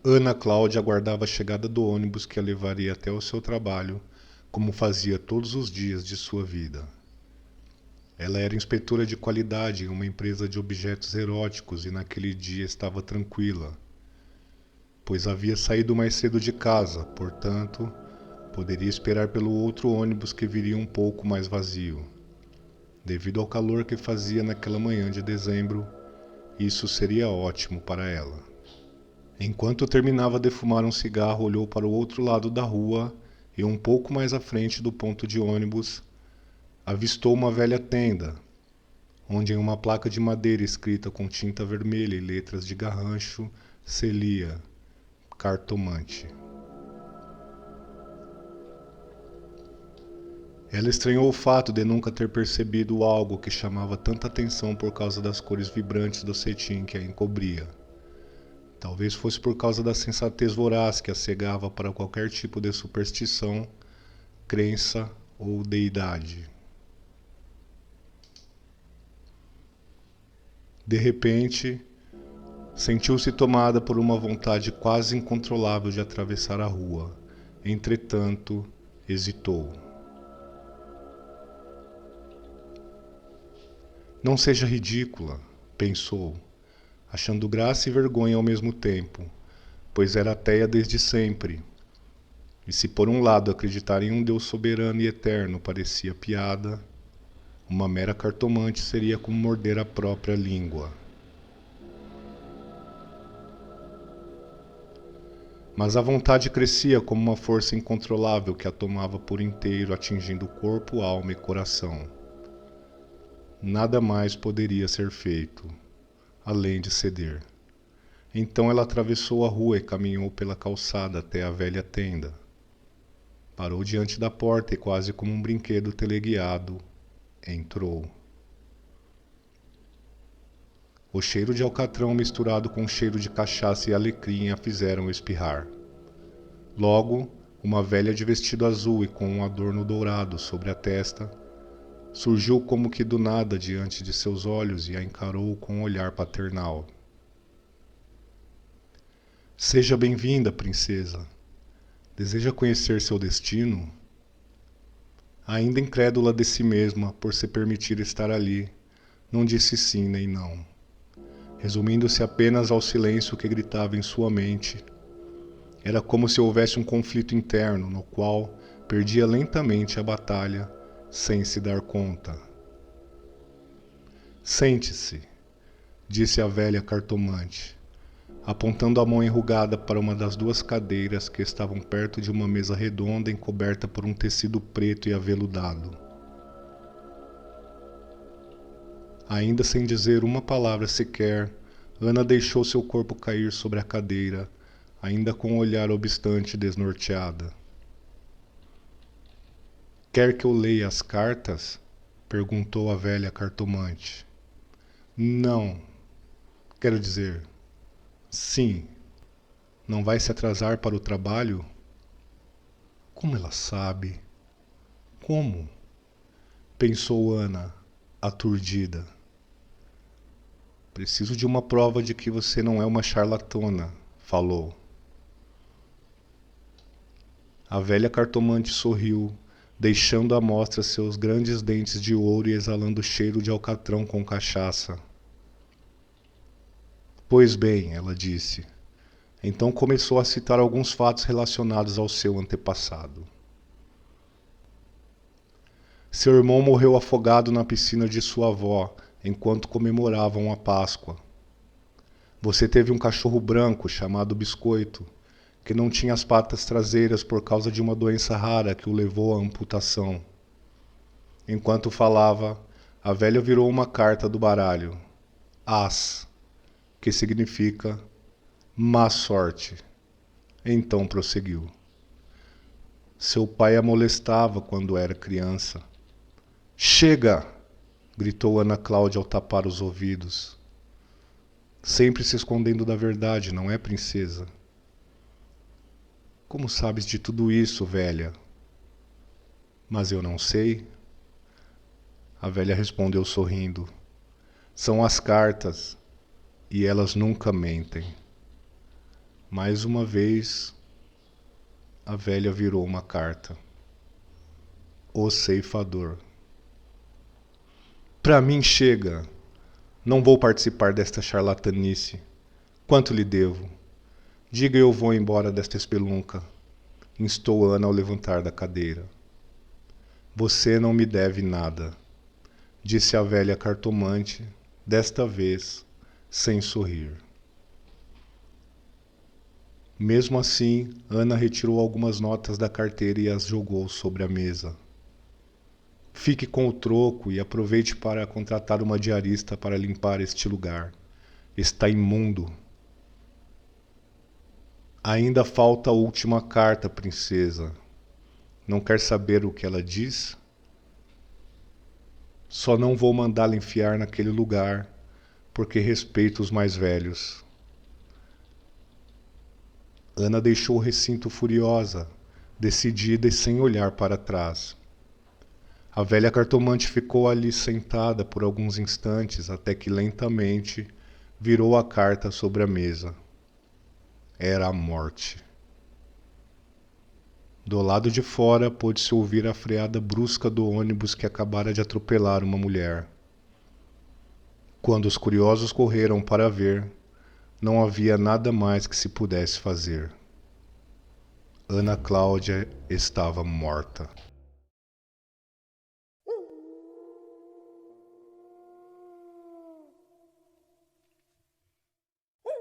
Ana Cláudia aguardava a chegada do ônibus que a levaria até o seu trabalho, como fazia todos os dias de sua vida. Ela era inspetora de qualidade em uma empresa de objetos eróticos e naquele dia estava tranquila, pois havia saído mais cedo de casa, portanto, poderia esperar pelo outro ônibus que viria um pouco mais vazio. Devido ao calor que fazia naquela manhã de dezembro, isso seria ótimo para ela. Enquanto terminava de fumar um cigarro, olhou para o outro lado da rua e um pouco mais à frente do ponto de ônibus, avistou uma velha tenda, onde em uma placa de madeira escrita com tinta vermelha e letras de garrancho se lia cartomante. Ela estranhou o fato de nunca ter percebido algo que chamava tanta atenção por causa das cores vibrantes do cetim que a encobria. Talvez fosse por causa da sensatez voraz que a cegava para qualquer tipo de superstição, crença ou deidade. De repente, sentiu-se tomada por uma vontade quase incontrolável de atravessar a rua. Entretanto, hesitou. Não seja ridícula, pensou, achando graça e vergonha ao mesmo tempo, pois era ateia desde sempre. E se por um lado acreditar em um Deus soberano e eterno parecia piada, uma mera cartomante seria como morder a própria língua. Mas a vontade crescia como uma força incontrolável que a tomava por inteiro, atingindo corpo, alma e coração. Nada mais poderia ser feito, além de ceder. Então ela atravessou a rua e caminhou pela calçada até a velha tenda. Parou diante da porta e, quase como um brinquedo teleguiado, entrou. O cheiro de alcatrão misturado com o cheiro de cachaça e alecrim a fizeram espirrar. Logo, uma velha de vestido azul e com um adorno dourado sobre a testa surgiu como que do nada diante de seus olhos e a encarou com um olhar paternal. Seja bem-vinda, princesa. Deseja conhecer seu destino? Ainda incrédula de si mesma por se permitir estar ali, não disse sim nem não, resumindo-se apenas ao silêncio que gritava em sua mente. Era como se houvesse um conflito interno no qual perdia lentamente a batalha sem se dar conta. Sente-se, disse a velha cartomante, apontando a mão enrugada para uma das duas cadeiras que estavam perto de uma mesa redonda encoberta por um tecido preto e aveludado. Ainda sem dizer uma palavra sequer, Ana deixou seu corpo cair sobre a cadeira, ainda com o olhar obstante e desnorteada. Quer que eu leia as cartas? Perguntou a velha cartomante. Não. Quero dizer, sim. Não vai se atrasar para o trabalho? Como ela sabe? Como? Pensou Ana, aturdida. Preciso de uma prova de que você não é uma charlatana, falou. A velha cartomante sorriu, deixando à mostra seus grandes dentes de ouro e exalando cheiro de alcatrão com cachaça. Pois bem, ela disse. Então começou a citar alguns fatos relacionados ao seu antepassado. Seu irmão morreu afogado na piscina de sua avó, enquanto comemoravam a Páscoa. Você teve um cachorro branco chamado Biscoito, que não tinha as patas traseiras por causa de uma doença rara que o levou à amputação. Enquanto falava, a velha virou uma carta do baralho, As, que significa má sorte. Então prosseguiu. Seu pai a molestava quando era criança. Chega! Gritou Ana Cláudia ao tapar os ouvidos. Sempre se escondendo da verdade, não é, princesa? Como sabes de tudo isso, velha? Mas eu não sei. A velha respondeu sorrindo. São as cartas, e elas nunca mentem. Mais uma vez, a velha virou uma carta. O ceifador. Pra mim chega. Não vou participar desta charlatanice. Quanto lhe devo? Diga e eu vou embora desta espelunca. Instou Ana ao levantar da cadeira. Você não me deve nada, disse a velha cartomante, desta vez sem sorrir. Mesmo assim, Ana retirou algumas notas da carteira e as jogou sobre a mesa. Fique com o troco e aproveite para contratar uma diarista para limpar este lugar. Está imundo. Ainda falta a última carta, princesa. Não quer saber o que ela diz? Só não vou mandá-la enfiar naquele lugar, porque respeito os mais velhos. Ana deixou o recinto furiosa, decidida e sem olhar para trás. A velha cartomante ficou ali sentada por alguns instantes até que lentamente virou a carta sobre a mesa. Era a morte. Do lado de fora pôde-se ouvir a freada brusca do ônibus que acabara de atropelar uma mulher. Quando os curiosos correram para ver, não havia nada mais que se pudesse fazer. Ana Cláudia estava morta.